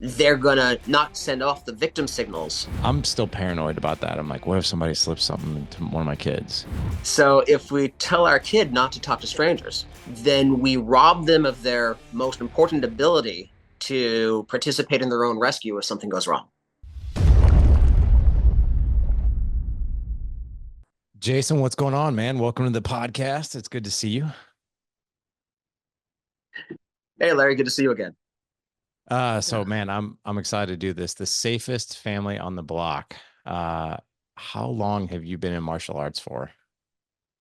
they're gonna not send off the victim signals. I'm still paranoid about that. I'm like, what if somebody slips something to one of my kids? So if we tell our kid not to talk to strangers, then we rob them of their most important ability to participate in their own rescue if something goes wrong. Jason, what's going on, man? Welcome to the podcast. It's good to see you. Hey, Larry, good to see you again. So man, I'm excited to do this. The safest family on the block. Uh, how long have you been in martial arts for?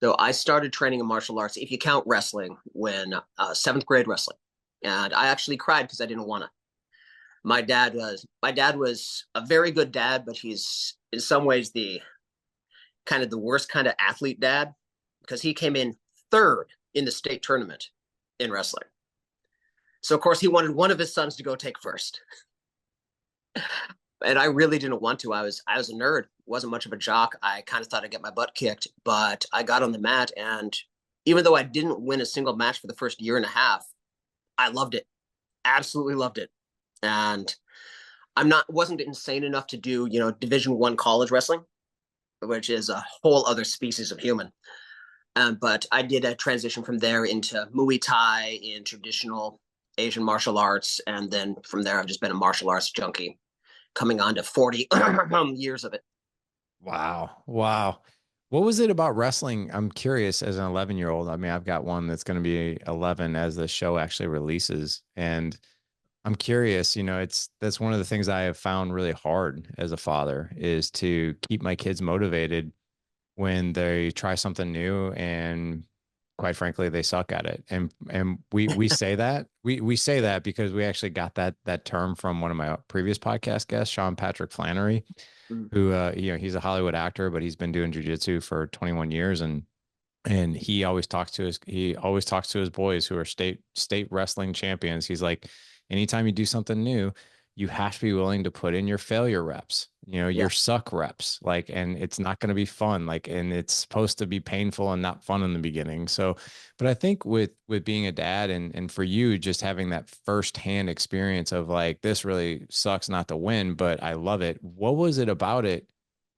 So I started training in martial arts, if you count wrestling, when seventh grade wrestling, and I actually cried because I didn't want to. My dad was a very good dad, but he's in some ways the kind of the worst kind of athlete dad because he came in third in the state tournament in wrestling. So of course he wanted one of his sons to go take first. And I really didn't want to. I was a nerd, wasn't much of a jock. I kind of thought I'd get my butt kicked, but I got on the mat, and even though I didn't win a single match for the first year and a half, I loved it. Absolutely loved it. And I'm not wasn't insane enough to do, Division 1 college wrestling, which is a whole other species of human. But I did a transition from there into Muay Thai in traditional Asian martial arts, and then from there I've just been a martial arts junkie, coming on to 40 years of it. Wow. Wow. What was it about wrestling? I'm curious as an 11-year-old. I mean, I've got one that's going to be 11 as the show actually releases. And I'm curious, that's one of the things I have found really hard as a father is to keep my kids motivated when they try something new and quite frankly they suck at it. And we say that. We say that because we actually got that term from one of my previous podcast guests, Sean Patrick Flannery, Mm. who he's a Hollywood actor, but he's been doing jujitsu for 21 years and he always talks to his boys who are state wrestling champions. He's like, anytime you do something new, you have to be willing to put in your failure reps, Yeah. your suck reps, like, and it's not going to be fun, like, and it's supposed to be painful and not fun in the beginning. So, but I think with being a dad and for you just having that firsthand experience of like, this really sucks not to win, but I love it. What was it about it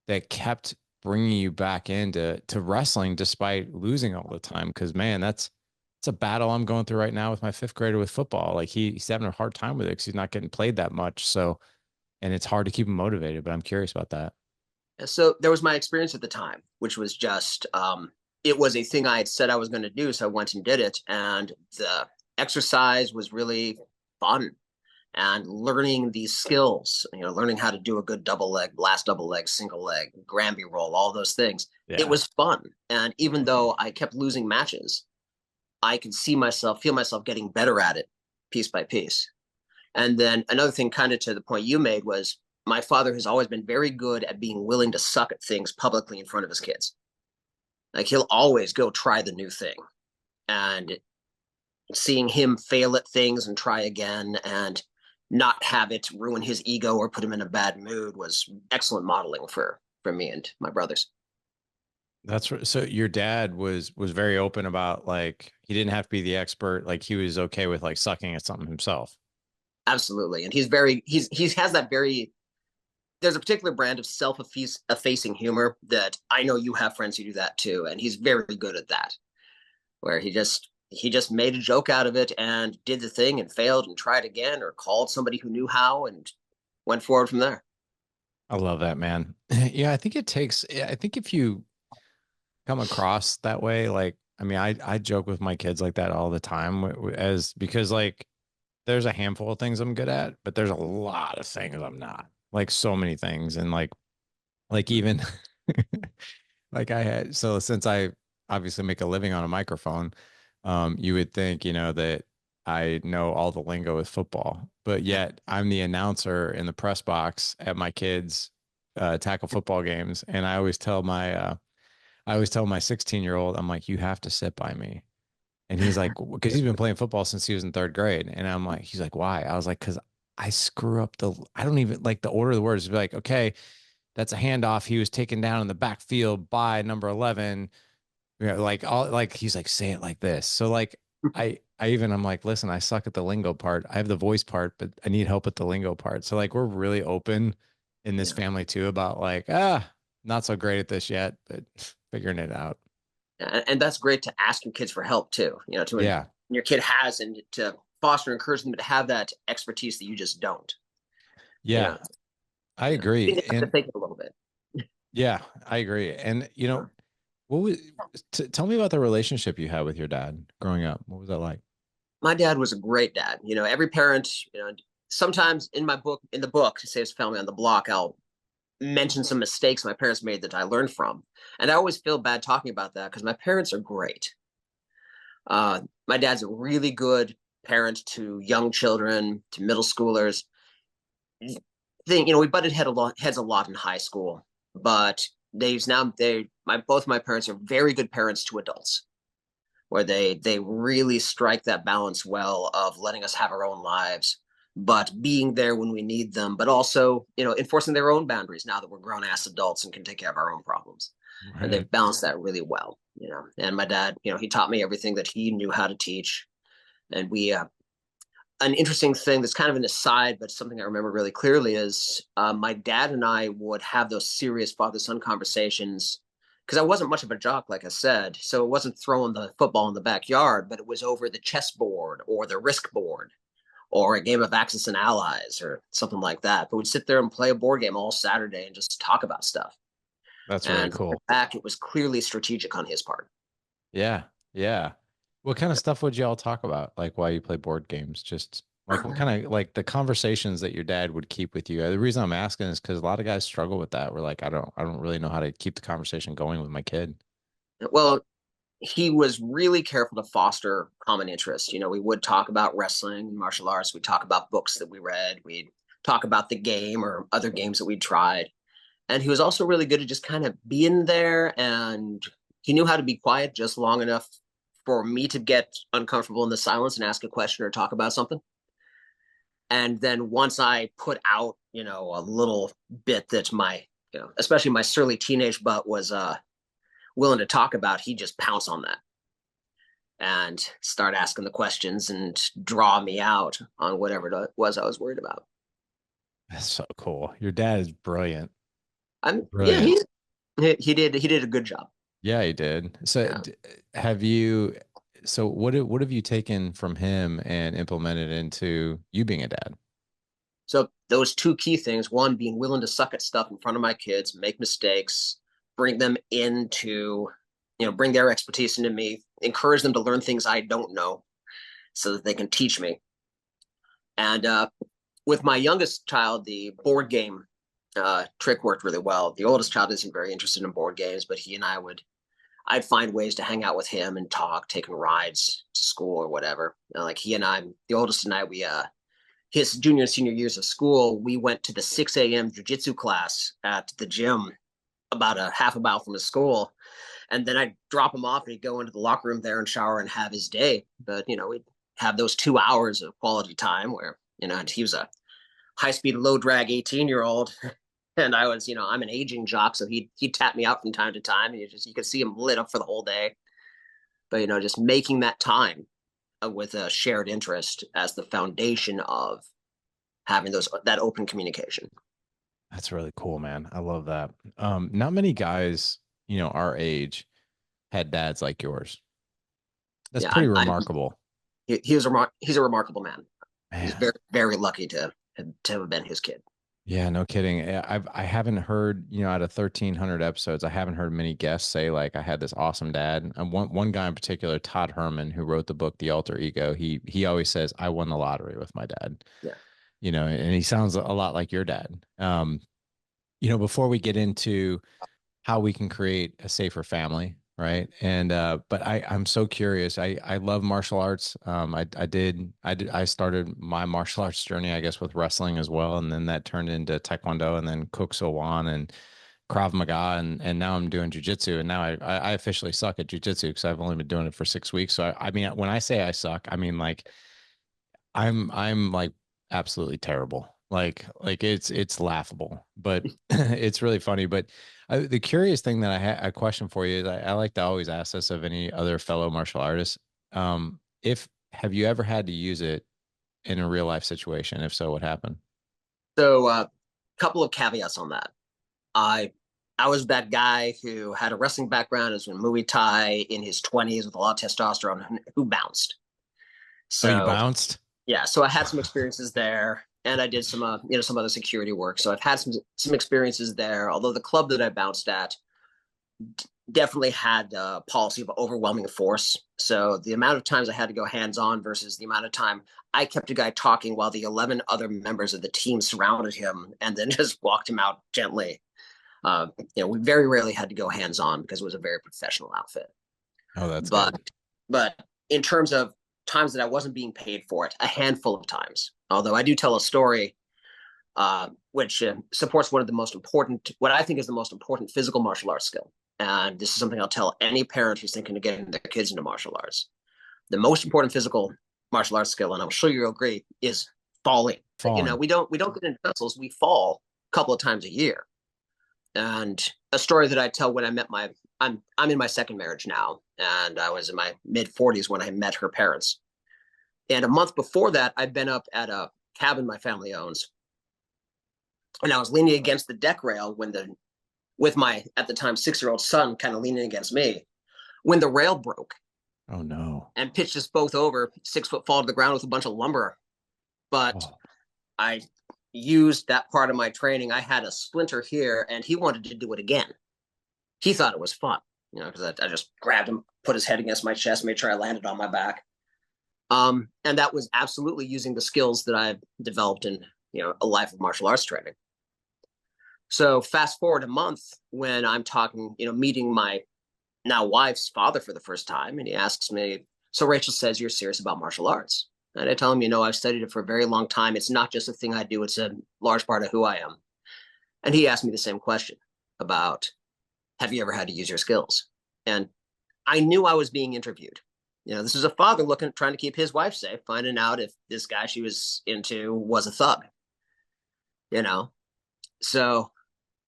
that kept bringing you back into wrestling despite losing all the time? Because man, that's it's a battle I'm going through right now with my fifth grader with football. Like he's having a hard time with it because he's not getting played that much. So, and it's hard to keep him motivated. But I'm curious about that. So there was my experience at the time, which was just it was a thing I had said I was going to do, so I went and did it, and the exercise was really fun. And learning these skills, learning how to do a good double leg, blast double leg, single leg, Granby roll, all those things. It Yeah. was fun. And even though I kept losing matches, I could feel myself getting better at it piece by piece. And then another thing, kind of to the point you made, was my father has always been very good at being willing to suck at things publicly in front of his kids. Like he'll always go try the new thing. And seeing him fail at things and try again and not have it ruin his ego or put him in a bad mood was excellent modeling for me and my brothers. So your dad was very open about like he didn't have to be the expert. Like he was okay with like sucking at something himself. Absolutely. And he has that very there's a particular brand of self-effacing humor that I know you have friends who do that too, and he's very good at that, where he just made a joke out of it and did the thing and failed and tried again or called somebody who knew how and went forward from there. I love that, man. Yeah, I think if you come across that way, like, I mean, I joke with my kids like that all the time as because like there's a handful of things I'm good at, but there's a lot of things I'm not. Like so many things. And like even like I had so since I obviously make a living on a microphone, you would think, that I know all the lingo with football, but yet I'm the announcer in the press box at my kids' tackle football games. And I always tell my 16-year-old, I'm like, you have to sit by me. And he's like, because he's been playing football since he was in third grade. And I'm like, he's like, why? I was like, because I screw up I don't even like the order of the words. Be like, okay, that's a handoff. He was taken down in the backfield by number 11. Like all like he's like, say it like this. So like I'm like, listen, I suck at the lingo part. I have the voice part, but I need help at the lingo part. So like we're really open in this Yeah. family too about like, not so great at this yet, but figuring it out. And that's great to ask your kids for help too. To when Yeah. your kid has, and to foster and encourage them to have that expertise that you just don't. You Yeah. know, I you agree. have to And think a little bit. yeah, I agree. And what was tell me about the relationship you had with your dad growing up. What was that like? My dad was a great dad. Every parent. Sometimes in the book, Saves Family on the Block, I'll mention some mistakes my parents made that I learned from, and I always feel bad talking about that because my parents are great. My dad's a really good parent to young children, to middle schoolers. We butted heads a lot in high school, but both my parents are very good parents to adults, where they really strike that balance well of letting us have our own lives, but being there when we need them, but also enforcing their own boundaries now that we're grown ass adults and can take care of our own problems. And Right. they've balanced that really well. And my dad, he taught me everything that he knew how to teach. And we an interesting thing that's kind of an aside, but something I remember really clearly is my dad and I would have those serious father son conversations because I wasn't much of a jock, like I said. So it wasn't throwing the football in the backyard, but it was over the chessboard or the risk board or a game of Axis and Allies or something like that. But we'd sit there and play a board game all Saturday and just talk about stuff. That's really And cool. back, it was clearly strategic on his part. Yeah. Yeah. What kind of stuff would y'all talk about? Like while you play board games? Just like what kind of like the conversations that your dad would keep with you? The reason I'm asking is because a lot of guys struggle with that. We're like, I don't really know how to keep the conversation going with my kid. Well, he was really careful to foster common interests. We would talk about wrestling and martial arts. We'd talk about books that we read. We'd talk about the game or other games that we'd tried. And he was also really good at just kind of being there. And he knew how to be quiet just long enough for me to get uncomfortable in the silence and ask a question or talk about something. And then once I put out, a little bit that especially my surly teenage butt was willing to talk about, he'd just pounce on that and start asking the questions and draw me out on whatever it was I was worried about. That's so cool. Your dad is brilliant. Yeah, Brilliant. he did a good job. Yeah, he did. So Yeah. have you so what have you taken from him and implemented into you being a dad? So those two key things: one, being willing to suck at stuff in front of my kids, make mistakes, bring them into, bring their expertise into me, encourage them to learn things I don't know, so that they can teach me. And with my youngest child, the board game trick worked really well. The oldest child isn't very interested in board games, but I'd find ways to hang out with him and talk, taking rides to school or whatever. Like the oldest and I, his junior and senior years of school, we went to the 6 a.m. jujitsu class at the gym about a half a mile from his school. And then I'd drop him off and he'd go into the locker room there and shower and have his day. But, we'd have those 2 hours of quality time where, he was a high speed, low drag 18-year-old. And I was, I'm an aging jock. So he'd tap me out from time to time. And you could see him lit up for the whole day. But, just making that time with a shared interest as the foundation of having that open communication. That's really cool, man. I love that. Not many guys, our age had dads like yours. That's Yeah, pretty remarkable. he's a remarkable man. He's Man. very very lucky to have been his kid. Yeah, no kidding. I haven't heard, out of 1,300 episodes, I haven't heard many guests say like I had this awesome dad. And one guy in particular, Todd Herman, who wrote the book The Alter Ego, he always says I won the lottery with my dad. Yeah, And he sounds a lot like your dad. Before we get into how we can create a safer family, right? And but I'm so curious. I love martial arts. I started my martial arts journey, I guess, with wrestling as well, and then that turned into Taekwondo, and then Kuk Sowan and Krav Maga, and now I'm doing jujitsu, and now I officially suck at jujitsu because I've only been doing it for 6 weeks. So I mean, when I say I suck, I mean like I'm like absolutely terrible. Like it's laughable, but it's really funny. But the curious thing that I had a question for you is I like to always ask this of any other fellow martial artists. If have you ever had to use it in a real life situation? If so, what happened? So, couple of caveats on that. I I was that guy who had a wrestling background, as in Muay Thai in his 20s with a lot of testosterone, who bounced. Oh, you So bounced? yeah, so I had some experiences there, and I did some some other security work. So I've had some experiences there. Although the club that I bounced at definitely had a policy of overwhelming force. So the amount of times I had to go hands on versus the amount of time I kept a guy talking while the 11 other members of the team surrounded him and then just walked him out gently. We very rarely had to go hands on because it was a very professional outfit. Oh, that's But good. but in terms of times that I wasn't being paid for it, a handful of times. Although I do tell a story which supports one of the most important, what I think is the most important physical martial arts skill. And this is something I'll tell any parent who's thinking of getting their kids into martial arts. The most important physical martial arts skill, and I'm sure you'll agree, is falling. Falling. We don't get into vessels. We fall a couple of times a year. And a story that I tell when I met I'm in my second marriage now, and I was in my mid 40s when I met her parents. And a month before that, I'd been up at a cabin my family owns, and I was leaning against the deck rail with my at the time 6-year-old son kind of leaning against me when the rail broke Oh no. and pitched us both over 6 foot fall to the ground with a bunch of lumber. But Oh, I used that part of my training. I had a splinter here, and he wanted to do it again. He thought it was fun, because I just grabbed him, put his head against my chest, made sure I landed on my back. And that was absolutely using the skills that I've developed in a life of martial arts training. So fast forward a month when I'm talking, meeting my now wife's father for the first time, and he asks me, "So Rachel says you're serious about martial arts?" And I tell him, I've studied it for a very long time. It's not just a thing I do; it's a large part of who I am. And he asked me the same question about, "Have you ever had to use your skills?" And I knew I was being interviewed. This is a father trying to keep his wife safe, finding out if this guy she was into was a thug. You know, so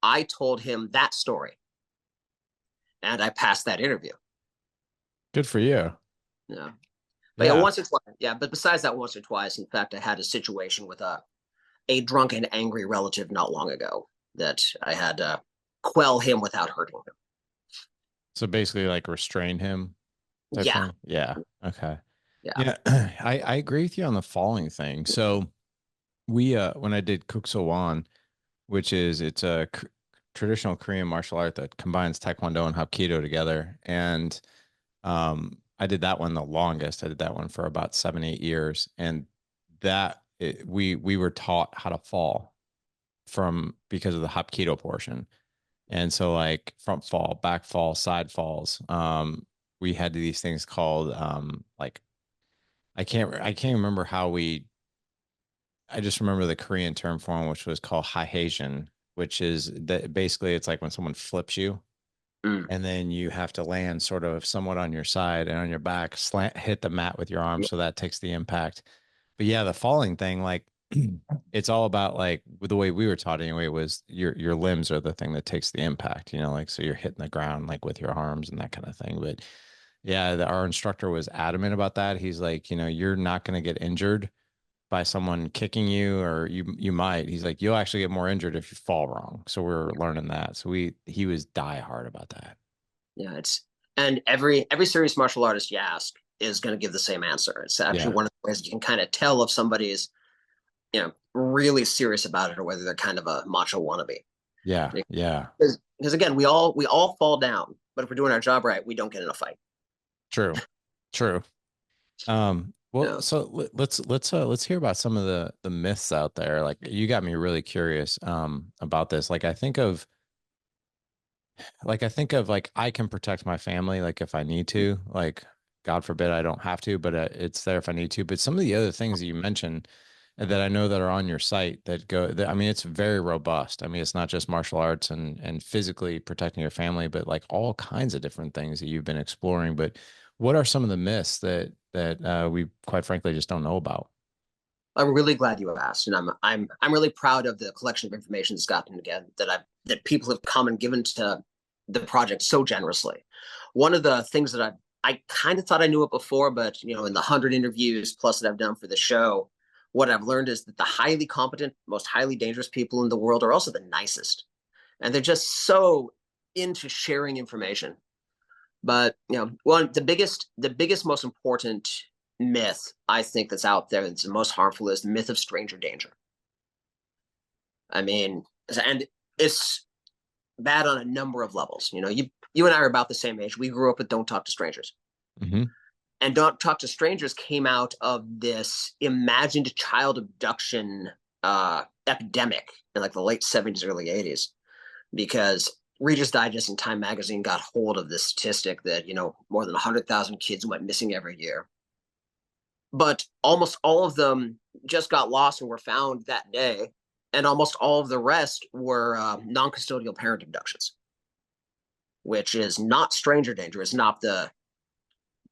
I told him that story, and I passed that interview. good for you. Yeah. But yeah, Yeah. once or twice. Yeah, but besides that, once or twice, in fact, I had a situation with a drunk and angry relative not long ago that I had to quell him without hurting him. So basically like restrain him type Yeah, thing. Yeah. Okay. yeah. Yeah. I agree with you on the falling thing. So we when I did Kuksowan, which is it's a traditional Korean martial art that combines Taekwondo and Hapkido together. And I did that one the longest. I did that one for about 7, 8 years. And we were taught how to fall from because of the Hapkido portion. And so like front fall, back fall, side falls. We had these things called like I can't remember how we I just remember the Korean term for them, which was called Haheijin, which is that basically it's like when someone flips you Mm. and then you have to land sort of somewhat on your side and on your back, hit the mat with your arm. So that takes the impact. But yeah, the falling thing, like it's all about like the way we were taught anyway, was your limbs are the thing that takes the impact, like so you're hitting the ground like with your arms and that kind of thing. But yeah, our instructor was adamant about that. He's like, you're not going to get injured by someone kicking you, or you might. He's like, you'll actually get more injured if you fall wrong. So we're learning that. So he was die hard about that. Yeah, and every serious martial artist you ask is going to give the same answer. It's actually Yeah. one of the ways you can kind of tell if somebody is, really serious about it or whether they're kind of a macho wannabe. Yeah. Yeah. Because again, we all fall down, but if we're doing our job right, we don't get in a fight. True. True. Well, Yeah. so let's hear about some of the myths out there. Like you got me really curious about this. Like I think of like I can protect my family like if I need to. Like God forbid I don't have to, but it's there if I need to. But some of the other things that you mentioned that I know that are on your site I mean it's very robust. I mean it's not just martial arts and physically protecting your family, but like all kinds of different things that you've been exploring. But what are some of the myths that we quite frankly just don't know about? I'm really glad you asked, and I'm really proud of the collection of information that's gotten together that people have come and given to the project so generously. One of the things that I've I kind of thought I knew it before, but in the 100 interviews plus that I've done for the show, what I've learned is that the highly competent, most highly dangerous people in the world are also the nicest, and they're just so into sharing information. But the biggest, most important myth I think that's out there that's the most harmful is the myth of stranger danger. I mean, and it's bad on a number of levels. You and I are about the same age. We grew up with "Don't Talk to Strangers." Mm-hmm. And "Don't Talk to Strangers" came out of this imagined child abduction epidemic in like the late 70s, early 80s, because Reader's Digest and Time Magazine got hold of this statistic that, more than 100,000 kids went missing every year. But almost all of them just got lost and were found that day. And almost all of the rest were non custodial parent abductions, which is not stranger danger. It's not the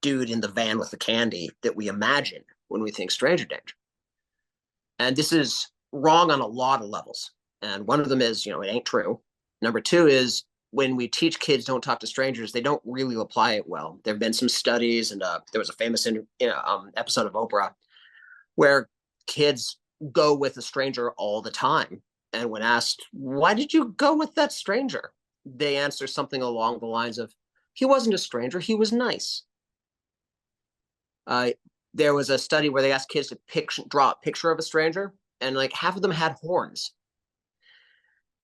dude in the van with the candy that we imagine when we think stranger danger. And this is wrong on a lot of levels. And one of them is, it ain't true. Number two is when we teach kids don't talk to strangers, they don't really apply it well. There have been some studies, and there was a famous episode of Oprah where kids go with a stranger all the time. And when asked, why did you go with that stranger? They answer something along the lines of, he wasn't a stranger, he was nice. There was a study where they asked kids to draw a picture of a stranger, and like half of them had horns.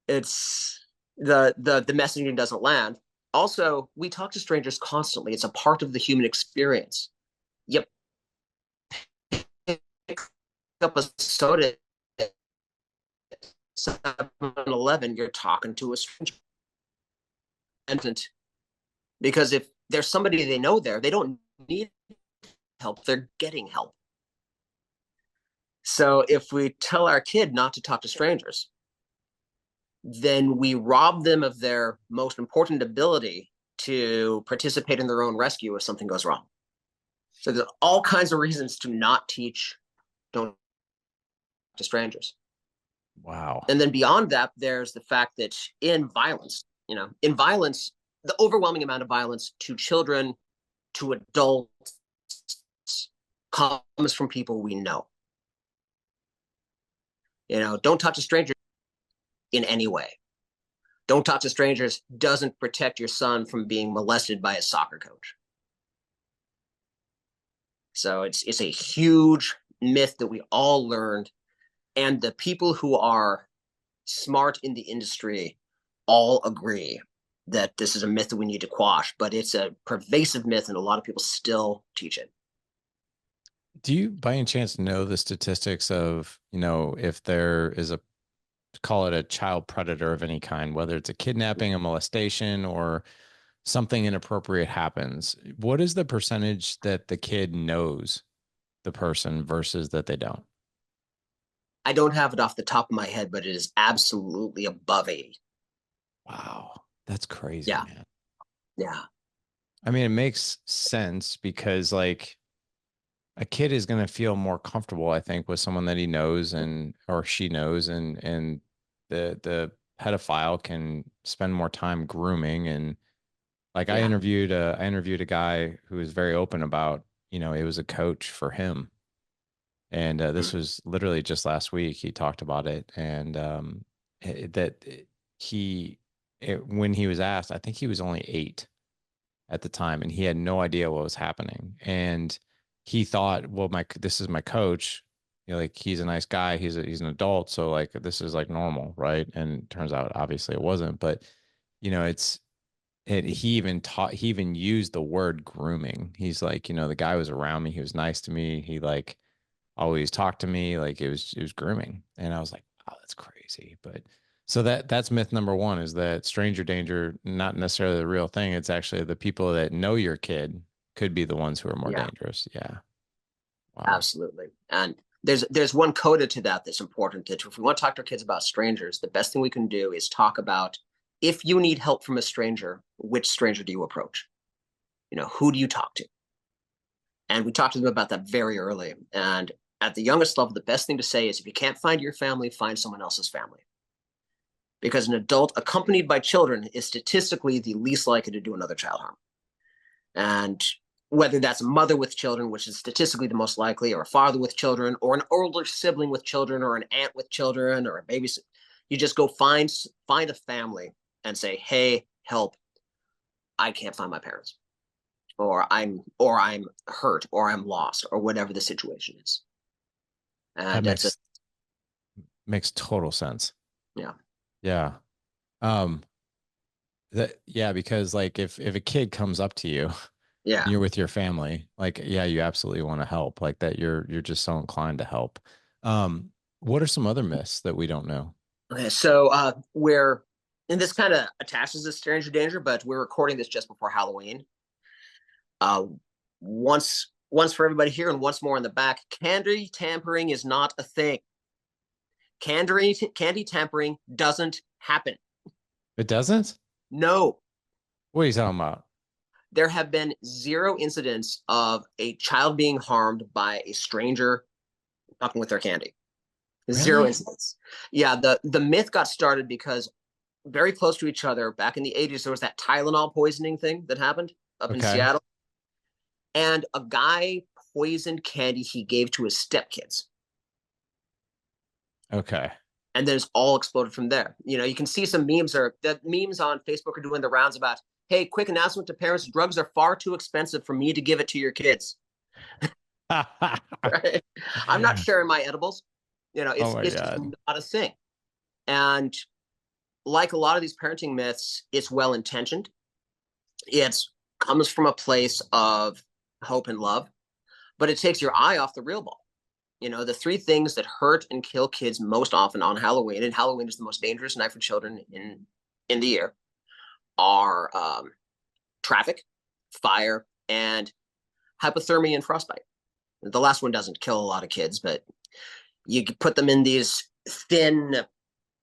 It's the messaging doesn't land. Also, we talk to strangers constantly. It's a part of the human experience. Yep. Pick up a soda at 7-Eleven, you're talking to a stranger. Because if there's somebody they know there, they don't need help, they're getting help. So if we tell our kid not to talk to strangers, then we rob them of their most important ability to participate in their own rescue if something goes wrong. So there's all kinds of reasons to not teach don't to strangers. Wow. And then beyond that, there's the fact that in violence, the overwhelming amount of violence to children, to adults, comes from people we know. Don't talk to strangers in any way. Don't talk to strangers doesn't protect your son from being molested by a soccer coach. So it's a huge myth that we all learned, and the people who are smart in the industry all agree that this is a myth that we need to quash, but it's a pervasive myth and a lot of people still teach it. Do you by any chance know the statistics of, if there is call it a child predator of any kind, whether it's a kidnapping, a molestation, or something inappropriate happens? What is the percentage that the kid knows the person versus that they don't? I don't have it off the top of my head, but it is absolutely above 80. Wow. That's crazy, Yeah. man. Yeah. I mean, it makes sense because like a kid is going to feel more comfortable, I think, with someone that he knows and or she knows, and the pedophile can spend more time grooming. And like Yeah. I interviewed a guy who was very open about, it was a coach for him. And this Mm-hmm. was literally just last week. He talked about it, and that he, when he was asked, I think he was only 8 at the time, and he had no idea what was happening. And he thought, well, this is my coach. Like he's a nice guy. He's an adult, so like this is like normal, right? And it turns out, obviously, it wasn't. But it's he even used the word grooming. He's like, the guy was around me. He was nice to me. He like always talked to me. Like it was grooming. And I was like, oh, that's crazy. But so that's myth number one, is that stranger danger, not necessarily the real thing. It's actually the people that know your kid could be the ones who are more Yeah. dangerous. Yeah. Wow. Absolutely. And there's one coda to that that's important. That if we want to talk to our kids about strangers, the best thing we can do is talk about, if you need help from a stranger, which stranger do you approach? Who do you talk to? And we talked to them about that very early. And at the youngest level, the best thing to say is, if you can't find your family, find someone else's family. Because an adult accompanied by children is statistically the least likely to do another child harm. And whether that's a mother with children, which is statistically the most likely, or a father with children, or an older sibling with children, or an aunt with children, or a babysitter. You just go find a family and say, "Hey, help! I can't find my parents, or I'm hurt, or I'm lost, or whatever the situation is." That And that's a makes total sense. yeah, Yeah. Um, yeah, because like if a kid comes up to you and yeah. you're with your family, like yeah, you absolutely want to help. Like that you're just so inclined to help. What are some other myths that we don't know? Okay, so we're and this kind of attaches to stranger danger, but we're recording this just before Halloween. Uh, once for everybody here, and once more in the back. Candy tampering is not a thing. Candy tampering doesn't happen. It doesn't? No, What are you talking about? there have been zero incidents of a child being harmed by a stranger fucking with their candy. Zero Really? incidents. Yeah, the myth got started because very close to each other back in the 80s, there was that Tylenol poisoning thing that happened up in Okay. Seattle. And a guy poisoned candy he gave to his stepkids. Okay. And then it's all exploded from there. You can see some memes the memes on Facebook are doing the rounds about, hey, quick announcement to parents, drugs are far too expensive for me to give it to your kids. Right? I'm not sharing my edibles. Oh It's my it's just God. not a thing. And like a lot of these parenting myths, it's well intentioned. It comes from a place of hope and love, but it takes your eye off the real ball. The three things that hurt and kill kids most often on Halloween, and Halloween is the most dangerous night for children in the year, are traffic, fire, and hypothermia and frostbite. The last one doesn't kill a lot of kids, but you put them in these thin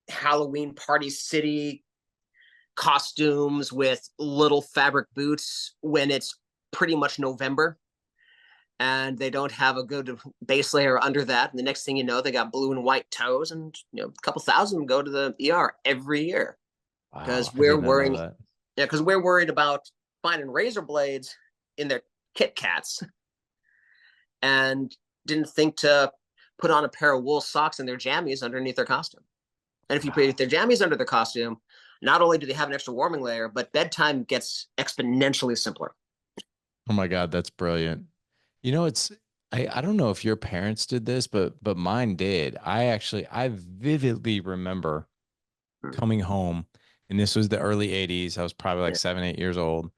Halloween party city costumes with little fabric boots when it's pretty much November, and they don't have a good base layer under that. And the next thing you know, they got blue and white toes, and a couple thousand go to the ER every year Wow, because I we're did not know worrying. that. Yeah, because we're worried about finding razor blades in their Kit Kats and didn't think to put on a pair of wool socks and their jammies underneath their costume. And if you put Wow. their jammies under their costume, not only do they have an extra warming layer, but bedtime gets exponentially simpler. Oh my God, that's brilliant. You know, it's I don't know if your parents did this, but mine did. I vividly remember coming home, and this was the early 80s. I was probably like Yeah. 7, 8 years old.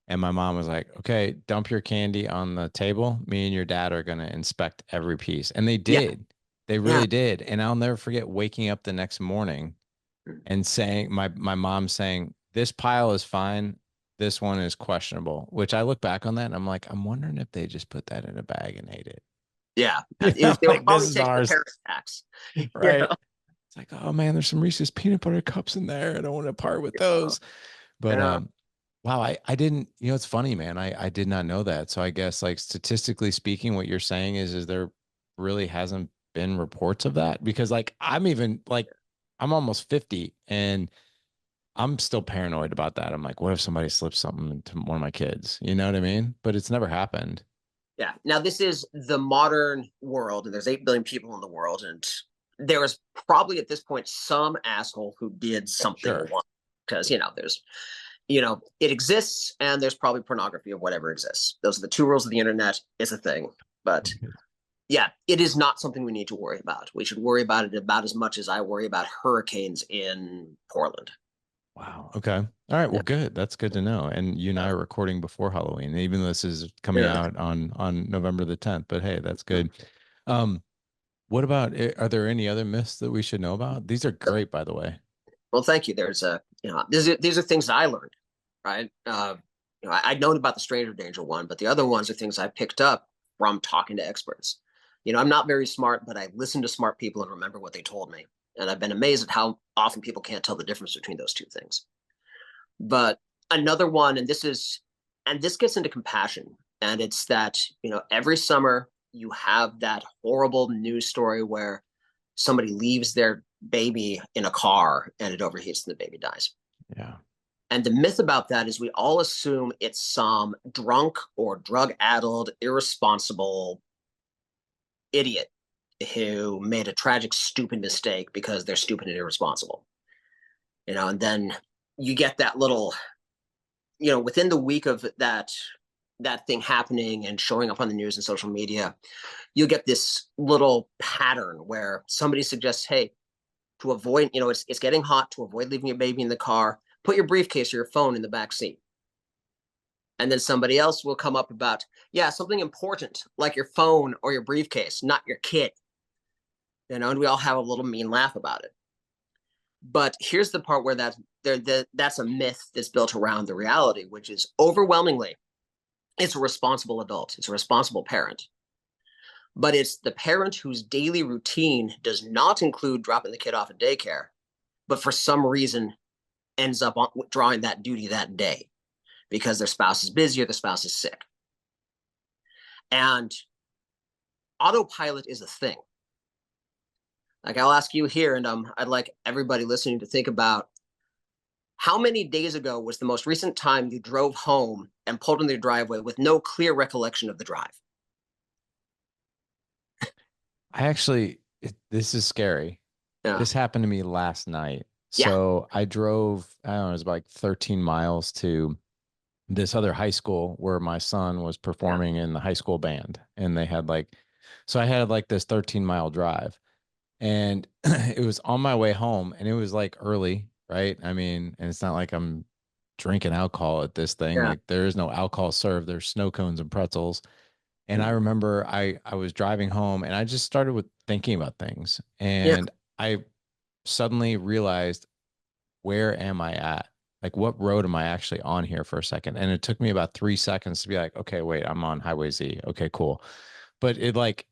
And my mom was like, okay, dump your candy on the table. Me and your dad are gonna inspect every piece. And they Yeah. did. They Yeah. really did. And I'll never forget waking up the next morning and saying my mom saying, this pile is fine. This one is questionable, which I look back on that and I'm like, I'm wondering if they just put that in a bag and ate it. Yeah. You know, They were like this probably is taking the ours, Paris tax. right? It's like, oh man, there's some Reese's peanut butter cups in there. I don't want to part with those. But Yeah. wow, I didn't, it's funny, man. I did not know that. So I guess like statistically speaking, what you're saying is there really hasn't been reports of that because like I'm even like I'm almost 50 and I'm still paranoid about that. I'm like, what if somebody slips something into one of my kids? You know what I mean? But it's never happened. Yeah. Now this is the modern world, and there's 8 billion people in the world, and there is probably at this point some asshole who did something Sure. once because there's it exists, and there's probably pornography of whatever exists. Those are the two rules of the internet. It's a thing, but yeah, it is not something we need to worry about. We should worry about it about as much as I worry about hurricanes in Portland. Wow. Okay. All right. Yeah. Well, good. That's good to know. And you and I are recording before Halloween, even though this is coming Yeah. out on November the 10th. But hey, that's good. Um, what about are there any other myths that we should know about? These are great, by the way. Well, thank you. There's a, these are things that I learned, right? I'd known about the stranger danger one, but the other ones are things I picked up from talking to experts. I'm not very smart, but I listen to smart people and remember what they told me. And I've been amazed at how often people can't tell the difference between those two things. But another one, and this gets into compassion, and it's that, every summer you have that horrible news story where somebody leaves their baby in a car and it overheats and the baby dies. Yeah. And the myth about that is we all assume it's some drunk or drug-addled, irresponsible idiot who made a tragic, stupid mistake because they're stupid and irresponsible. And then you get that little, within the week of that thing happening and showing up on the news and social media, you'll get this little pattern where somebody suggests, hey, to avoid, it's getting hot, to avoid leaving your baby in the car, put your briefcase or your phone in the back seat. And then somebody else will come up about, yeah, something important like your phone or your briefcase, not your kid. And we all have a little mean laugh about it. But here's the part where that's a myth that's built around the reality, which is overwhelmingly, it's a responsible adult, it's a responsible parent. But it's the parent whose daily routine does not include dropping the kid off at daycare, but for some reason ends up drawing that duty that day because their spouse is busy or the spouse is sick. And autopilot is a thing. Like, I'll ask you here, and I'd like everybody listening to think about how many days ago was the most recent time you drove home and pulled in the driveway with no clear recollection of the drive? This is scary. Yeah. This happened to me last night. Yeah. So I drove, I don't know, it was about like 13 miles to this other high school where my son was Yeah. performing in the high school band. And they had like, so I had like this 13-mile drive. And it was on my way home and it was like early, right? I mean, and it's not like I'm drinking alcohol at this thing. Yeah. Like there is no alcohol served. There's snow cones and pretzels. And I remember I was driving home and I just started with thinking about things. Yeah. And I suddenly realized, where am I at? Like what road am I actually on here for a second? And it took me about 3 seconds to be like, okay, wait, I'm on Highway Z. Okay, cool. But it like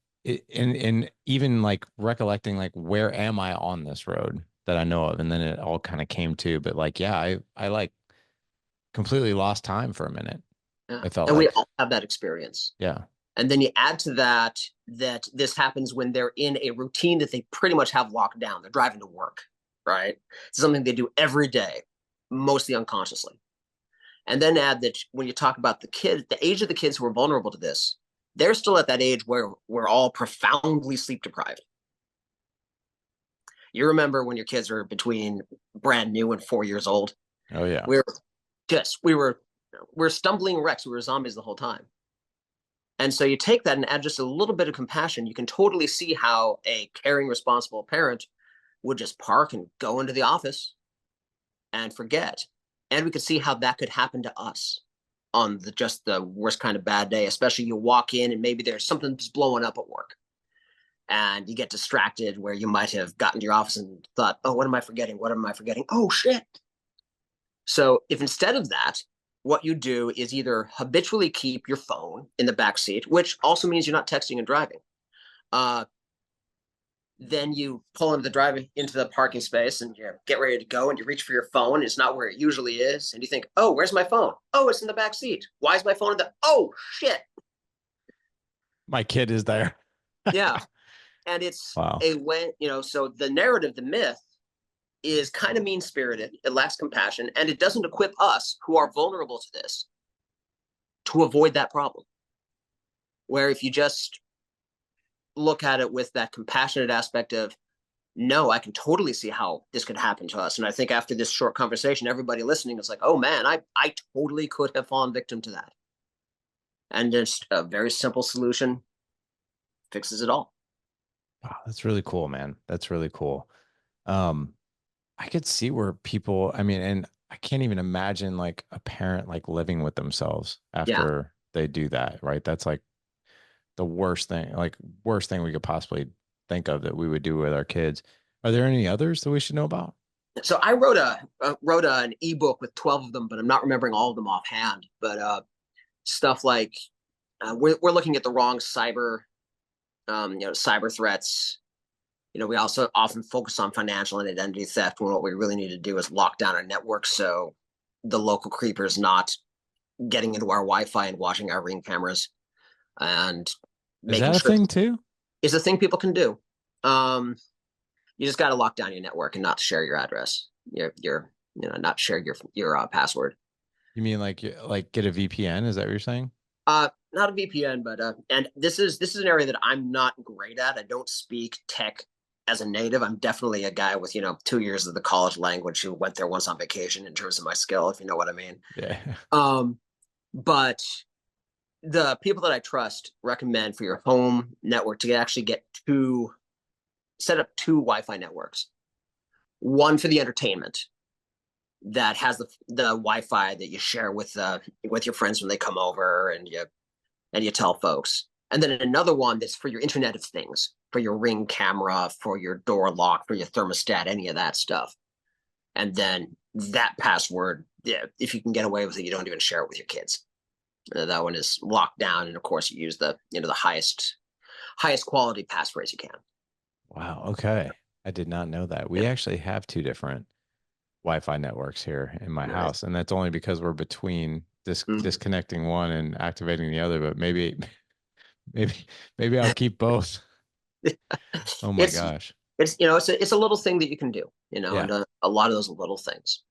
and even like recollecting like where am I on this road that I know of? And then it all kind of came to, but like, yeah, I like completely lost time for a minute. Yeah. I felt And we like, all have that experience. yeah. And then you add to that this happens when they're in a routine that they pretty much have locked down. They're driving to work, right? It's something they do every day, mostly unconsciously. And then add that when you talk about the kids, the age of the kids who are vulnerable to this, they're still at that age where we're all profoundly sleep deprived. You remember when your kids were between brand new and 4 years old? Oh yeah. We were we're stumbling wrecks. We were zombies the whole time. And so you take that and add just a little bit of compassion. You can totally see how a caring, responsible parent would just park and go into the office and forget. And we could see how that could happen to us on just the worst kind of bad day, especially you walk in and maybe there's something just blowing up at work and you get distracted where you might have gotten to your office and thought, oh, what am I forgetting? What am I forgetting? Oh, shit. So if instead of that, what you do is either habitually keep your phone in the back seat, which also means you're not texting and driving. Uh, then you pull into the parking space and you get ready to go and you reach for your phone. It's not where it usually is. And you think, oh, where's my phone? Oh, it's in the back seat. Why is my phone in the, oh, shit. My kid is there. Yeah. And it's Wow. a way, so the narrative, the myth is kind of mean spirited. It lacks compassion and it doesn't equip us who are vulnerable to this to avoid that problem. Where if you just look at it with that compassionate aspect of, no, I can totally see how this could happen to us. And I think after this short conversation, everybody listening is like, oh man, I totally could have fallen victim to that. And just a very simple solution fixes it all. Wow, that's really cool, man. That's really cool. Um, I could see where people, I mean, and I can't even imagine like a parent like living with themselves Yeah. after they do that, right? That's like the worst thing we could possibly think of that we would do with our kids. Are there any others that we should know about? So I an ebook with 12 of them, but I'm not remembering all of them offhand. But stuff like we're looking at the wrong cyber threats. We also often focus on financial and identity theft when what we really need to do is lock down our network so the local creepers not getting into our Wi-Fi and watching our Ring cameras and Is making that a sure thing too? is a thing people can do. Um, you just got to lock down your network and not share your address. Your not share your password. You mean like get a VPN? Is that what you're saying? Not a VPN, but and this is an area that I'm not great at. I don't speak tech as a native. I'm definitely a guy with 2 years of the college language who went there once on vacation in terms of my skill, if you know what I mean. Yeah. Um, but the people that I trust recommend for your home network to actually set up two Wi-Fi networks. One for the entertainment that has the Wi-Fi that you share with your friends when they come over, and you tell folks. And then another one that's for your Internet of Things, for your Ring camera, for your door lock, for your thermostat, any of that stuff. And then that password, yeah, if you can get away with it, you don't even share it with your kids. That one is locked down, and of course, you use the highest quality passphrase you can. Wow. Okay. I did not know that. We Yeah, actually have two different Wi-Fi networks here in my nice. house, and that's only because we're between Mm-hmm. disconnecting one and activating the other. But maybe, maybe I'll keep both. Oh my it's gosh. it's a little thing that you can do, Yeah. and a lot of those little things.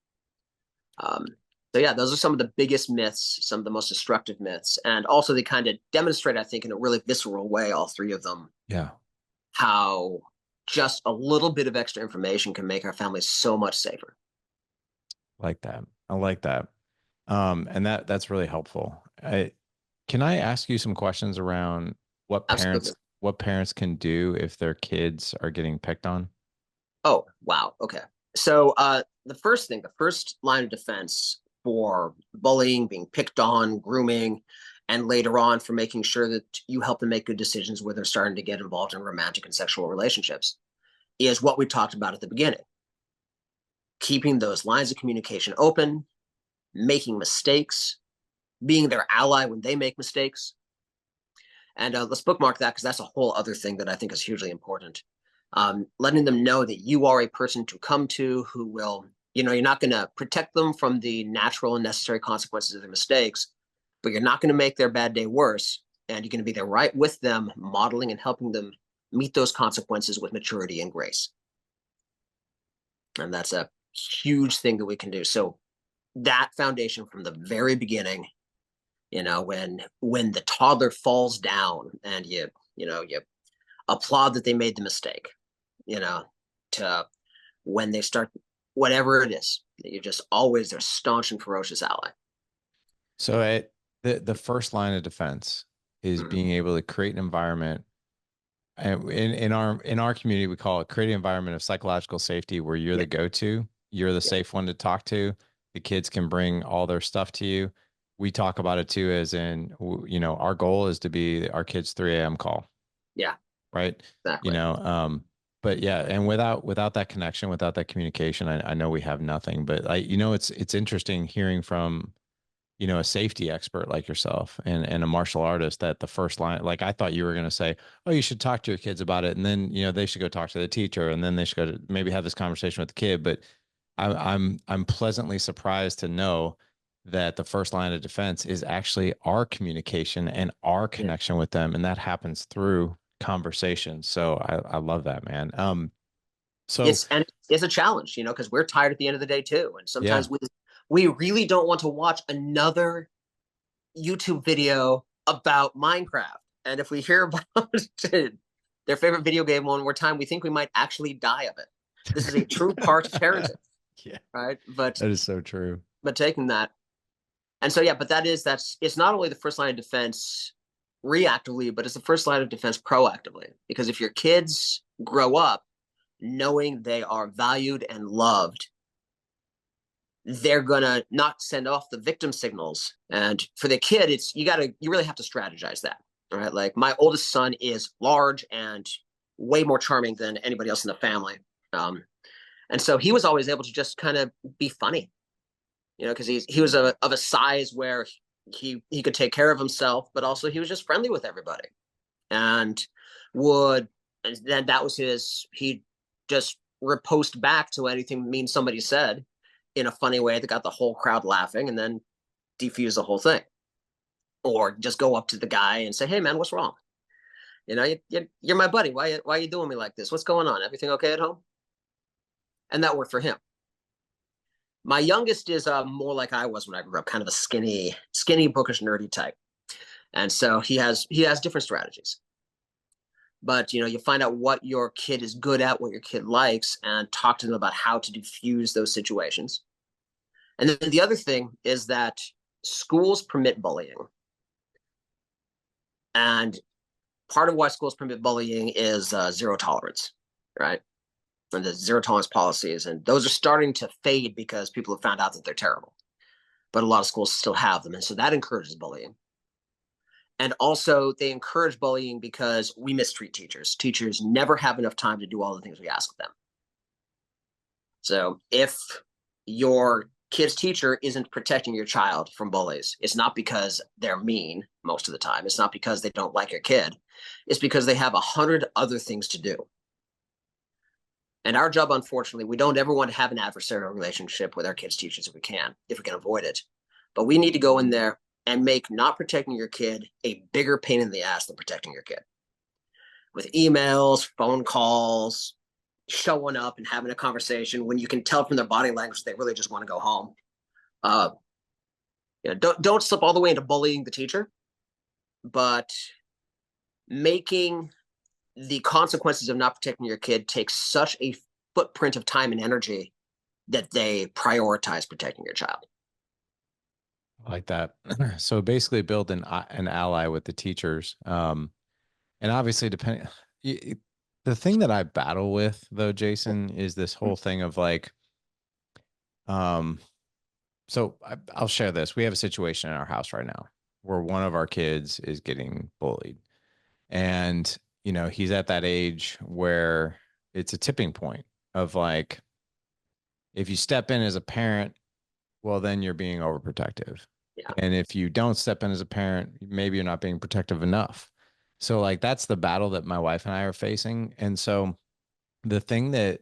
Um, so yeah, those are some of the biggest myths, some of the most destructive myths, and also they kind of demonstrate, I think, in a really visceral way, all three of them, Yeah. how just a little bit of extra information can make our families so much safer. Like that. I like that. And that's really helpful. Can I ask you some questions around Absolutely. what parents can do if their kids are getting picked on? Oh, wow. Okay. So the first line of defense for bullying, being picked on, grooming, and later on for making sure that you help them make good decisions where they're starting to get involved in romantic and sexual relationships is what we talked about at the beginning. Keeping those lines of communication open, making mistakes, being their ally when they make mistakes. And let's bookmark that because that's a whole other thing that I think is hugely important. Letting them know that you are a person to come to who will, you're not going to protect them from the natural and necessary consequences of their mistakes, but you're not going to make their bad day worse. And you're going to be there right with them, modeling and helping them meet those consequences with maturity and grace. And that's a huge thing that we can do. So that foundation from the very beginning, when the toddler falls down and you applaud that they made the mistake, you know, to when they start whatever it is, you're just always their staunch and ferocious ally. So the first line of defense is Mm-hmm. being able to create an environment. And in our community, we call it create an environment of psychological safety where you're Yeah, the go-to, you're the yeah, safe one to talk to. The kids can bring all their stuff to you. We talk about it too, as in, our goal is to be our kids' 3 a.m. call, yeah, right? You exactly. know, but yeah, and without that connection, without that communication, I know we have nothing. But it's interesting hearing from a safety expert like yourself and a martial artist that the first line, like I thought you were going to say, oh, you should talk to your kids about it. And then, they should go talk to the teacher and then they should go to maybe have this conversation with the kid. But I'm pleasantly surprised to know that the first line of defense is actually our communication and our Yeah. connection with them. And that happens through conversation. So I love that, man. So It's a challenge, because we're tired at the end of the day too. And yeah. sometimes we really don't want to watch another YouTube video about Minecraft. And if we hear about their favorite video game one more time, we think we might actually die of it. This is a true part of parenting, Yeah, right? But that is so true. taking that, and so yeah, but that's it's not only the first line of defense reactively, but it's the first line of defense proactively. Because if your kids grow up knowing they are valued and loved, they're gonna not send off the victim signals. And for the kid, you really have to strategize that. All right. Like my oldest son is large and way more charming than anybody else in the family. Um, and so he was always able to just kind of be funny, because he was of a size where he could take care of himself, but also he was just friendly with everybody. And would and then that was he just riposte back to anything mean somebody said in a funny way that got the whole crowd laughing, and then defuse the whole thing. Or just go up to the guy and say, hey man, what's wrong? You're my buddy. Why are you doing me like this? What's going on? Everything okay at home? And that worked for him. My youngest is more like I was when I grew up, kind of a skinny, bookish, nerdy type. And so he has different strategies. But you find out what your kid is good at, what your kid likes, and talk to them about how to diffuse those situations. And then the other thing is that schools permit bullying. And part of why schools permit bullying is zero tolerance, right? And the zero tolerance policies. And those are starting to fade because people have found out that they're terrible. But a lot of schools still have them. And so that encourages bullying. And also, they encourage bullying because we mistreat teachers. Teachers never have enough time to do all the things we ask them. So if your kid's teacher isn't protecting your child from bullies, it's not because they're mean most of the time. It's not because they don't like your kid. It's because they have 100 other things to do. And our job, unfortunately, we don't ever want to have an adversarial relationship with our kids' teachers if we can avoid it. But we need to go in there and make not protecting your kid a bigger pain in the ass than protecting your kid. With emails, phone calls, showing up and having a conversation when you can tell from their body language they really just want to go home. Uh, don't slip all the way into bullying the teacher, but making the consequences of not protecting your kid take such a footprint of time and energy that they prioritize protecting your child. I like that. So basically build an ally with the teachers. And obviously depending the thing that I battle with though, Jason, is this whole thing of like, um, so I'll share this. We have a situation in our house right now where one of our kids is getting bullied. And, he's at that age where it's a tipping point of like, if you step in as a parent, well, then you're being overprotective. Yeah. And if you don't step in as a parent, maybe you're not being protective enough. So, like, that's the battle that my wife and I are facing. And so, the thing that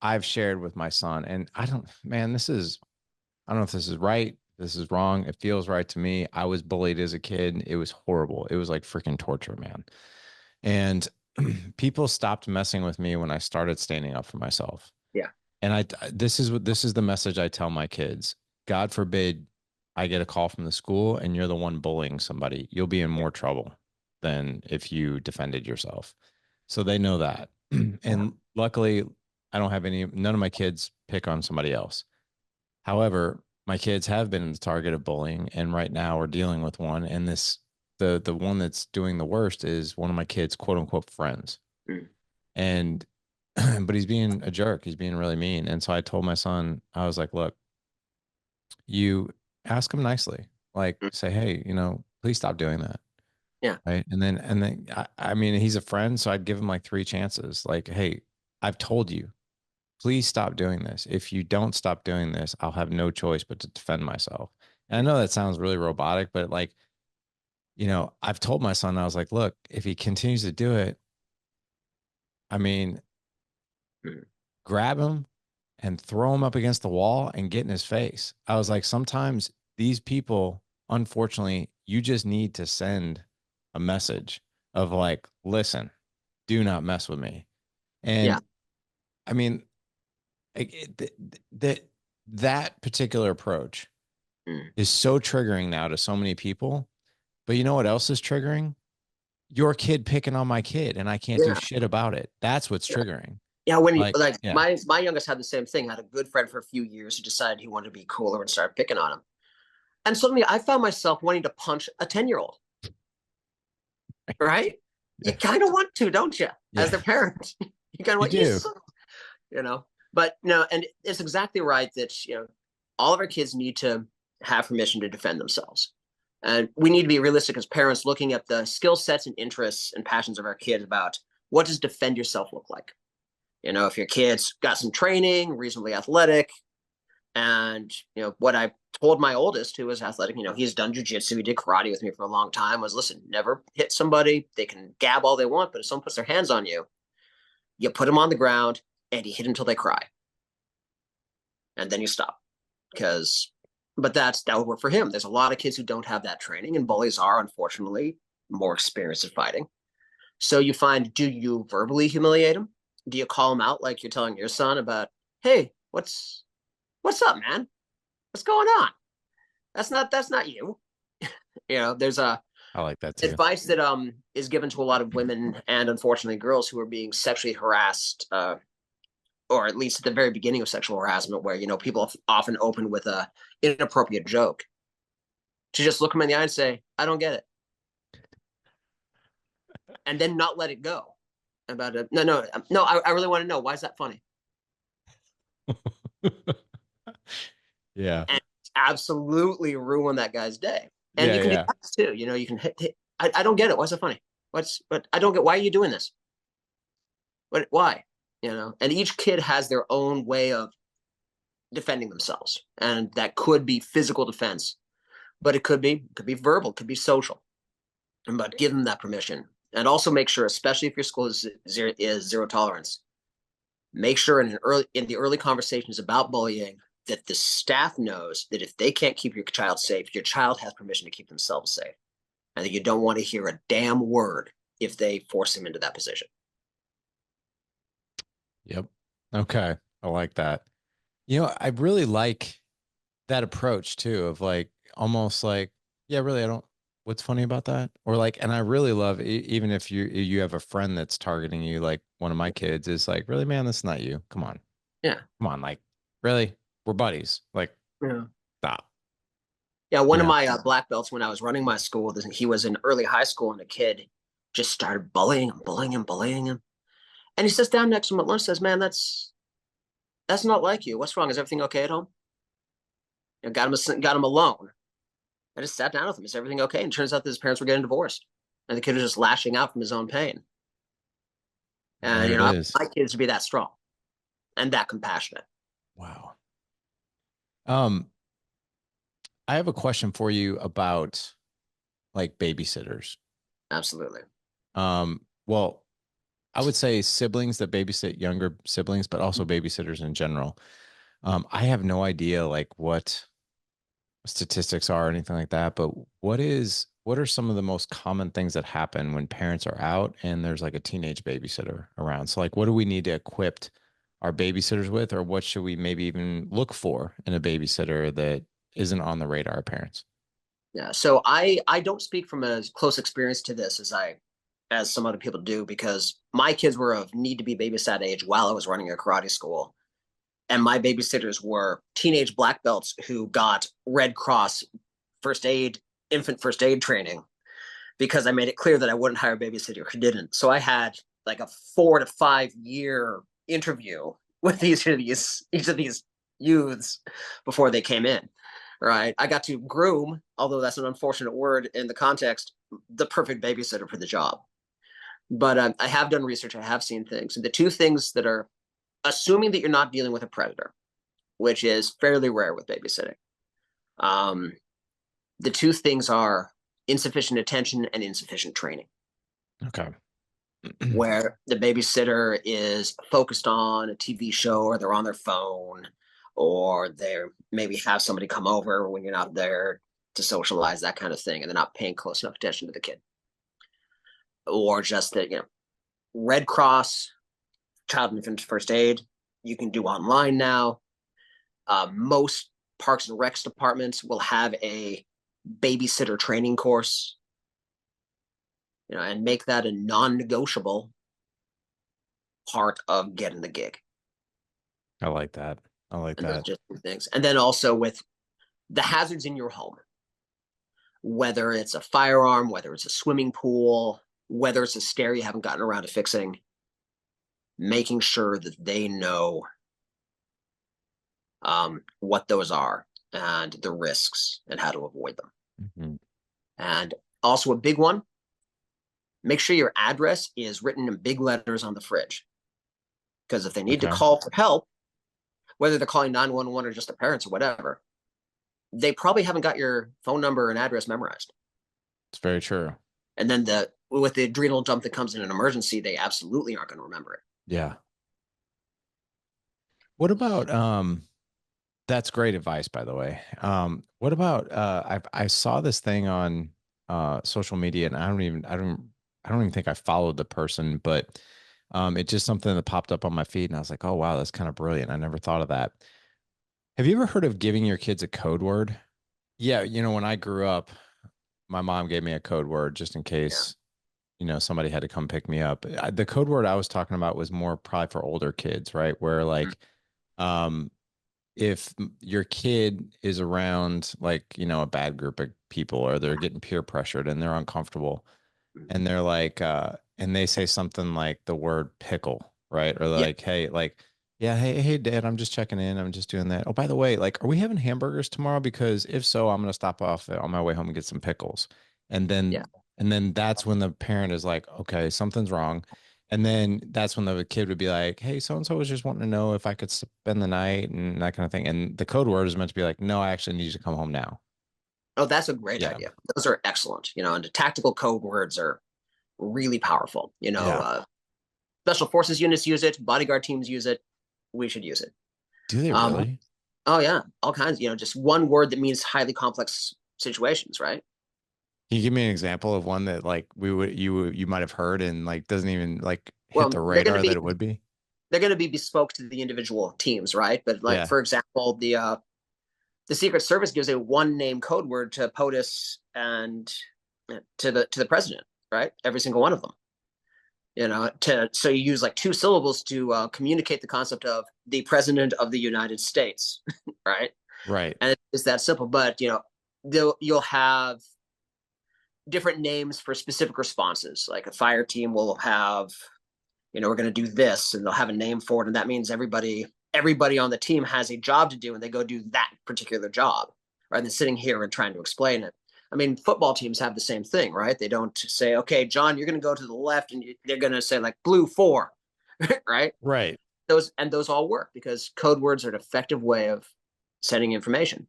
I've shared with my son, and I don't know if this is right. This is wrong. It feels right to me. I was bullied as a kid. It was horrible. It was like freaking torture, man. And people stopped messing with me when I started standing up for myself. Yeah. And this is the message I tell my kids. God forbid I get a call from the school and you're the one bullying somebody. You'll be in more trouble than if you defended yourself. So they know that. Yeah. And luckily, none of my kids pick on somebody else. However, my kids have been the target of bullying, and right now we're dealing with one. And the one that's doing the worst is one of my kids' quote unquote friends. Mm. And but he's being a jerk. He's being really mean. And so I told my son, I was like, look, you ask him nicely, like Mm. say, hey, please stop doing that. Yeah. Right. And then I mean, he's a friend. So I'd give him like three chances. Like, hey, I've told you, please stop doing this. If you don't stop doing this, I'll have no choice but to defend myself. And I know that sounds really robotic, but like, I've told my son, I was like, look, if he continues to do it, I mean, Mm. grab him and throw him up against the wall and get in his face. I was like, sometimes these people, unfortunately, you just need to send a message of like, listen, do not mess with me. Yeah. And I mean, that that particular approach Mm. is so triggering now to so many people. But you know what else is triggering? Your kid picking on my kid, and I can't do Yeah. shit about it. That's what's Yeah. triggering. Yeah, when you Like, like yeah, my youngest had the same thing. Had a good friend for a few years who decided he wanted to be cooler and started picking on him. And suddenly I found myself wanting to punch a 10-year-old, right? You yeah, kind of want to, don't you? As yeah. their parent. You kind of You want, do. you know. But no, and it's exactly right that all of our kids need to have permission to defend themselves. And we need to be realistic as parents, looking at the skill sets and interests and passions of our kids about what does defend yourself look like. If your kid's got some training, reasonably athletic, and what I told my oldest, who was athletic, he's done jujitsu, he did karate with me for a long time, was listen, never hit somebody. They can gab all they want, but if someone puts their hands on you, you put them on the ground and you hit until they cry, and then you stop. Because, but that would work for him. There's a lot of kids who don't have that training, and bullies are unfortunately more experienced at fighting. So you find, do you verbally humiliate him? Do you call him out like you're telling your son about, hey, What's up, man? What's going on? That's not you. There's a I like that too. advice that is given to a lot of women and unfortunately girls who are being sexually harassed, or at least at the very beginning of sexual harassment, where people often open with a inappropriate joke, to just look them in the eye and say, "I don't get it," and then not let it go. About it, no, no, no. I really want to know, why is that funny? Yeah. And absolutely ruin that guy's day. And Yeah. you can be Yeah. honest too. You can hit. I don't get it. Why is it funny? But I don't get, why are you doing this? But why? And each kid has their own way of defending themselves, and that could be physical defense, but it could be verbal, it could be social. But give them that permission, and also make sure, especially if your school is zero tolerance, make sure in the early conversations about bullying that the staff knows that if they can't keep your child safe, your child has permission to keep themselves safe, and that you don't want to hear a damn word if they force him into that position. Yep. Okay. I like that. I really like that approach too of like almost like, yeah, really, I don't, what's funny about that? Or like, and I really love even if you have a friend that's targeting you, like one of my kids is like, really, man, that's not you. Come on. Yeah. Come on. Like, really? We're buddies. Like, Yeah. stop. Yeah, one of Yeah. my black belts when I was running my school, he was in early high school, and a kid just started bullying him, bullying him, bullying him. And he sits down next to him at lunch, says, "Man, that's not like you. What's wrong? Is everything okay at home?" Got him alone. I just sat down with him. Is everything okay? And it turns out that his parents were getting divorced, and the kid was just lashing out from his own pain. And There it I want is. my kids to be that strong and that compassionate. Wow. Um, I have a question for you about like babysitters. Absolutely. Well, I would say siblings that babysit younger siblings, but also babysitters in general. I have no idea like what statistics are or anything like that, but what are some of the most common things that happen when parents are out and there's like a teenage babysitter around? So like what do we need to equip our babysitters with, or what should we maybe even look for in a babysitter that isn't on the radar of parents? Yeah. So I don't speak from a close experience to this as some other people do, because my kids were of need to be babysat age while I was running a karate school. And my babysitters were teenage black belts who got Red Cross first aid, infant first aid training, because I made it clear that I wouldn't hire a babysitter who didn't. So I had like a 4 to 5 year interview with each of these youths before they came in. Right. I got to groom, although that's an unfortunate word in the context, the perfect babysitter for the job. But I have done research. I have seen things. And the two things that are, assuming that you're not dealing with a predator, which is fairly rare with babysitting, um, the two things are insufficient attention and insufficient training, Okay. where the babysitter is focused on a TV show, or they're on their phone, or they're maybe have somebody come over when you're not there to socialize, that kind of thing, and they're not paying close enough attention to the kid. Or just that, Red Cross, child and infant first aid, you can do online now. Most parks and recs departments will have a babysitter training course, and make that a non-negotiable part of getting the gig. I like that. I like And those that. just two things. And then also with the hazards in your home, whether it's a firearm, whether it's a swimming pool, whether it's a stair you haven't gotten around to fixing, making sure that they know what those are and the risks and how to avoid them. Mhm. And also a big one, make sure your address is written in big letters on the fridge. Because if they need to Okay. call for help, whether they're calling 911 or just the parents or whatever, they probably haven't got your phone number and address memorized. It's very true. And then with the adrenal dump that comes in an emergency, they absolutely aren't going to remember it. Yeah. What about that's great advice, by the way. What about I saw this thing on social media, and I don't even think I followed the person, but it's just something that popped up on my feed, and I was like, oh wow, that's kind of brilliant. I never thought of that. Have you ever heard of giving your kids a code word? Yeah, when I grew up, my mom gave me a code word just in Yeah. case, somebody had to come pick me up. The code word I was talking about was more probably for older kids, right? Where Mm. like, um, if your kid is around like, a bad group of people or they're getting peer pressured and they're uncomfortable, Mm. and they're like and they say something like the word pickle, right? Or Yeah. like, hey, like, yeah, hey dad, I'm just checking in, I'm just doing that. Oh, by the way, like, are we having hamburgers tomorrow? Because if so, I'm gonna stop off on my way home and get some pickles. and Yeah. then and then that's when the parent is like, okay, something's wrong. And then that's when the kid would be like, hey, so and so was just wanting to know if I could spend the night and that kind of thing. And the code word is meant to be like, no, I actually need you to come home now. Oh, that's a great Yeah. idea. Those are excellent. And the tactical code words are really powerful. Yeah. Special forces units use it, bodyguard teams use it. We should use it. Do they Um, really? oh yeah, all kinds. Just one word that means highly complex situations, right? Can you give me an example of one that like you might have heard and like doesn't even like hit Well, the they're going to radar be that it would be? they're going to be bespoke to the individual teams, right? But like Yeah. for example, the Secret Service gives a one name code word to POTUS and to the president, right? Every single one of them. So you use like two syllables to communicate the concept of the president of the United States, right? Right. And it's that simple. But you'll have different names for specific responses. Like a fire team will have, we're going to do this, and they'll have a name for it, and that means everybody on the team has a job to do, and they go do that particular job, rather than sitting here and trying to explain it. I mean, football teams have the same thing, right? They don't say, "Okay, John, you're going to go to the left," and they're going to say like "blue 4," right? Right. Those all work because code words are an effective way of sending information.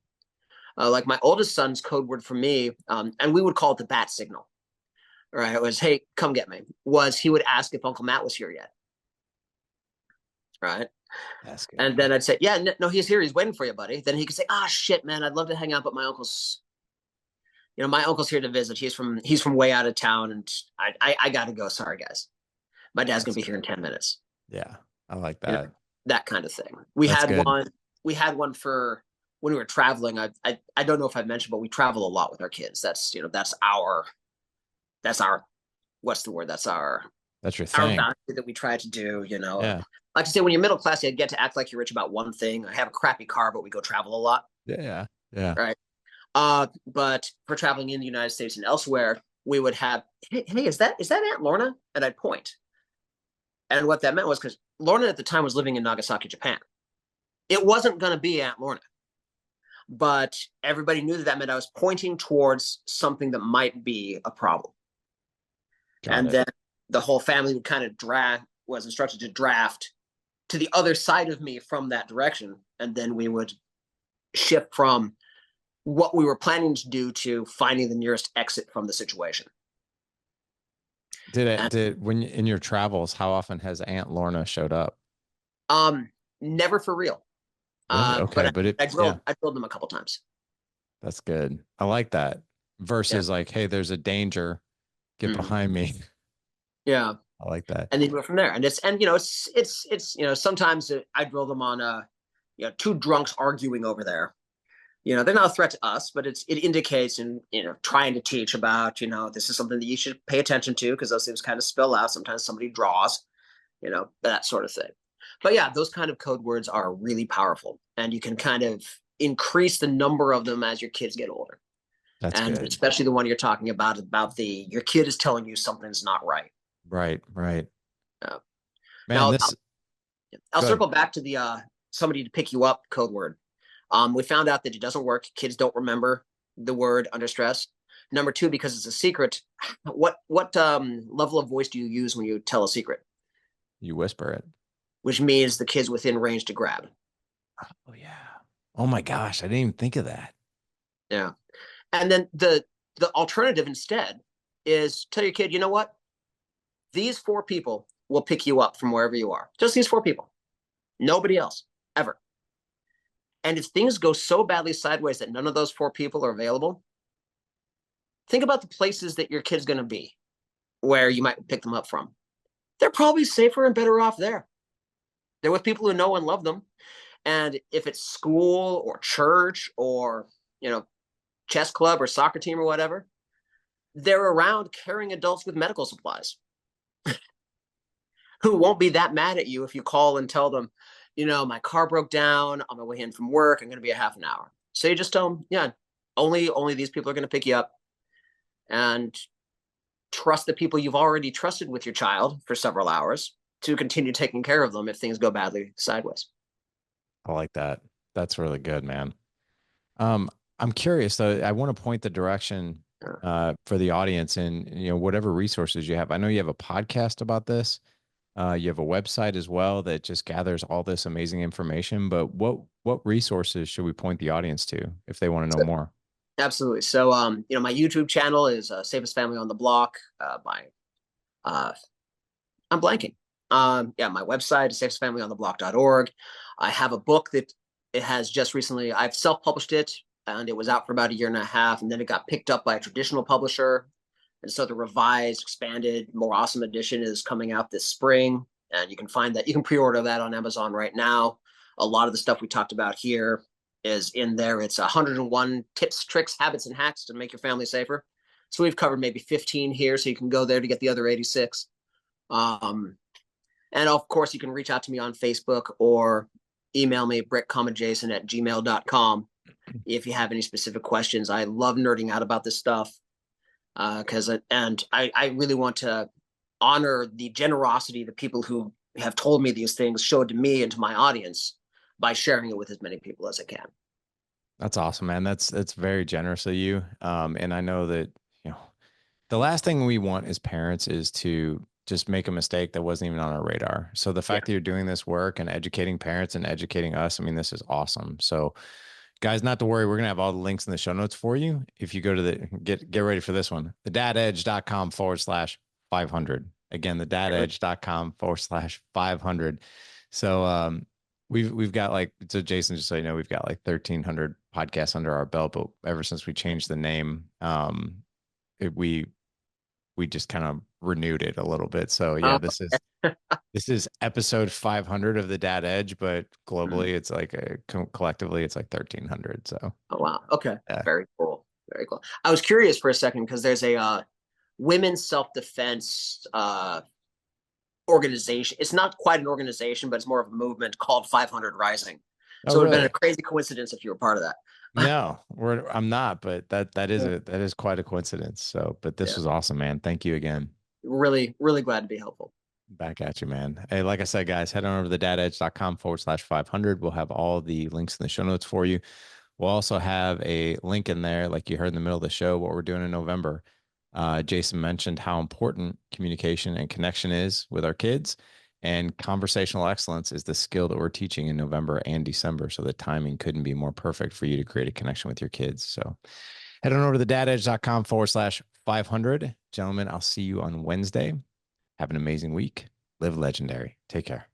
Like my oldest son's code word for me, and we would call it the bat signal. Right? It was, "Hey, come get me." Was he would ask if Uncle Matt was here yet, right? That's good. And then I'd say, "Yeah, no, he's here. He's waiting for you, buddy." Then he could say, "Ah, shit, man, I'd love to hang out, but my uncle's here to visit. He's from way out of town, and I got to go. Sorry, guys. My dad's gonna That's be here in good. 10 minutes." Yeah. I like You know, that. that kind of thing. We That's had good. one. We had one for when we were traveling. I don't know if I mentioned, but we travel a lot with our kids. That's our what's the word? That's That's your our thing. value that we try to do. Yeah. Like I say, when you're middle class, you get to act like you're rich about one thing. I have a crappy car, but we go travel a lot, Yeah. Yeah. right? But for traveling in the United States and elsewhere, we would have, hey, is that Aunt Lorna? And I'd point. And what that meant was because Lorna at the time was living in Nagasaki, Japan. It wasn't going to be Aunt Lorna, but everybody knew that meant I was pointing towards something that might be a problem. Got And it. then the whole family would kind of was instructed to draft to the other side of me from that direction. And then we would shift from what we were planning to do to finding the nearest exit from the situation. Did it And did when in your travels, how often has Aunt Lorna showed up? never for real. Really? But Okay, but I yeah, drilled them a couple times. that's good. I like that. Yeah. Versus like, hey, there's a danger. Get Mhm. behind me. Yeah. I like that. And then go from there. And sometimes I drill them on two drunks arguing over there. They're not a threat to us, but it indicates and trying to teach about this is something that you should pay attention to because those things kind of spill out. Sometimes somebody draws, that sort of thing. But yeah, those kind of code words are really powerful, and you can kind of increase the number of them as your kids get older, That's and good. especially the one you're talking about the your kid is telling you something's not right. Right, right. Uh, Man, now this I'll good. circle back to the somebody to pick you up code word. We found out that it doesn't work. Kids don't remember the word under stress. Number two, because it's a secret, what level of voice do you use when you tell a secret? You whisper it. Which means the kid's within range to grab. Oh yeah. Oh my gosh, I didn't even think of that. Yeah. And then the alternative instead is tell your kid, you know what? These four people will pick you up from wherever you are. Just these four people. Nobody else ever. And if things go so badly sideways that none of those four people are available, think about the places that your kid's going to be where you might pick them up from. They're probably safer and better off there. They're with people who know and love them. And if it's school or church or, you know, chess club or soccer team or whatever, they're around carrying adults with medical supplies who won't be that mad at you if you call and tell them, you know, my car broke down on my way in from work. I'm going to be a half an hour. So you just tell them, yeah, only these people are going to pick you up, and trust the people you've already trusted with your child for several hours to continue taking care of them if things go badly sideways. I like that. That's really good, man. Um, I'm curious though. I want to point the direction Uh, for the audience and whatever resources you have. I know you have a podcast about this. You have a website as well that just gathers all this amazing information. But what resources should we point the audience to if they want to know so, more? absolutely. So, you know, my YouTube channel is Safest Family on the Block. My uh, I'm blanking. Yeah, my website is safestfamilyontheblock.org. I have a book that it has just recently, I've self-published it, and it was out for about a year and a half, and then it got picked up by a traditional publisher. And so the revised, expanded, more awesome edition is coming out this spring. And you can find that, you can pre-order that on Amazon right now. A lot of the stuff we talked about here is in there. It's 101 tips, tricks, habits, and hacks to make your family safer. So we've covered maybe 15 here, so you can go there to get the other 86. Um, and of course, you can reach out to me on Facebook or email me, brickjason@gmail.com, if you have any specific questions. I love nerding out about this stuff because I really want to honor the generosity of the people who have told me these things, show it to me and to my audience by sharing it with as many people as I can. That's awesome, man. That's very generous of you. And I know that, you know, the last thing we want as parents is to just make a mistake that wasn't even on our radar. So the Yeah. fact that you're doing this work and educating parents and educating us, I mean, this is awesome. So guys, not to worry, we're gonna have all the links in the show notes for you. If you go to the get ready for this one, thedadedge.com/500. Again, thedadedge.com/500. So we've got like, so Jason, just so you know, we've got like 1,300 podcasts under our belt, but ever since we changed the name, we just kind of renewed it a little bit. So yeah, Uh, this is episode 500 of the Dad Edge, but globally it's like collectively it's like 1,300. So oh, wow. Okay. yeah. Very cool. Very cool. I was curious for a second because there's a women's self-defense organization. It's not quite an organization, but it's more of a movement called 500 Rising. Oh, So it would have been a really? crazy coincidence if you were part of that. No, I'm not, but that is Yeah. that is quite a coincidence. So, but this Yeah. was awesome, man. Thank you again. Really, really glad to be helpful. Back at you, man. Hey, like I said, guys, head on over to thedadedge.com/500. We'll have all the links in the show notes for you. We'll also have a link in there, like you heard in the middle of the show, what we're doing in November. Jason mentioned how important communication and connection is with our kids, and conversational excellence is the skill that we're teaching in November and December. So the timing couldn't be more perfect for you to create a connection with your kids. So head on over to thedadedge.com/500. Gentlemen, I'll see you on Wednesday. Have an amazing week. Live legendary. Take care.